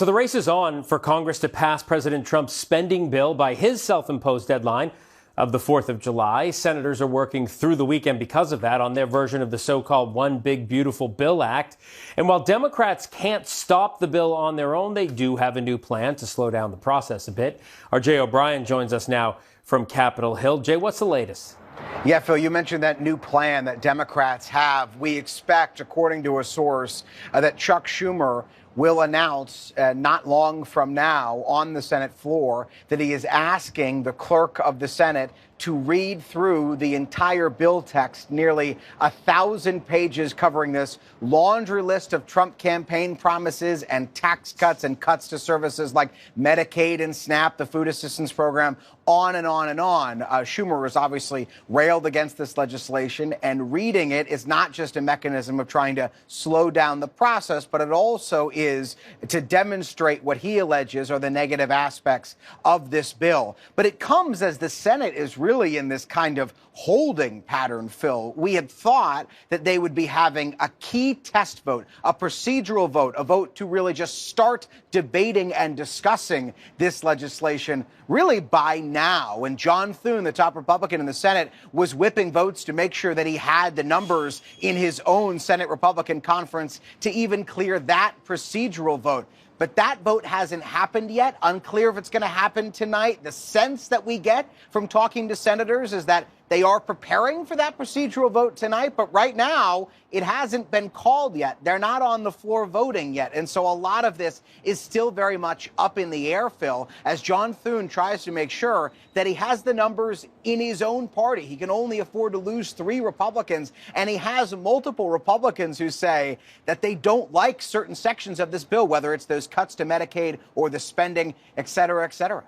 So the race is on for Congress to pass President Trump's spending bill by his self-imposed deadline of the 4th of July. Senators are working through the weekend because of that on their version of the so-called One Big Beautiful Bill Act. And while Democrats can't stop the bill on their own, they do have a new plan to slow down the process a bit. Our Jay O'Brien joins us now from Capitol Hill. Jay, what's the latest? Yeah, Phil, you mentioned that new plan that Democrats have. We expect, according to a source, that Chuck Schumer will announce not long from now on the Senate floor that he is asking the clerk of the Senate to read through the entire bill text, nearly 1,000 pages covering this laundry list of Trump campaign promises and tax cuts and cuts to services like Medicaid and SNAP, the food assistance program, on and on and on. Schumer has obviously railed against this legislation, and reading it is not just a mechanism of trying to slow down the process, but it also is to demonstrate what he alleges are the negative aspects of this bill. But it comes as the Senate is really in this kind of holding pattern, Phil. We had thought that they would be having a key test vote, a procedural vote, a vote to really just start debating and discussing this legislation really by now. And John Thune, the top Republican in the Senate, was whipping votes to make sure that he had the numbers in his own Senate Republican conference to even clear that procedural vote. But that vote hasn't happened yet. Unclear if it's going to happen tonight. The sense that we get from talking to senators is that they are preparing for that procedural vote tonight. But right now, it hasn't been called yet. They're not on the floor voting yet. And so a lot of this is still very much up in the air, Phil, as John Thune tries to make sure that he has the numbers in his own party. He can only afford to lose 3 Republicans. And he has multiple Republicans who say that they don't like certain sections of this bill, whether it's those cuts to Medicaid or the spending, et cetera, et cetera.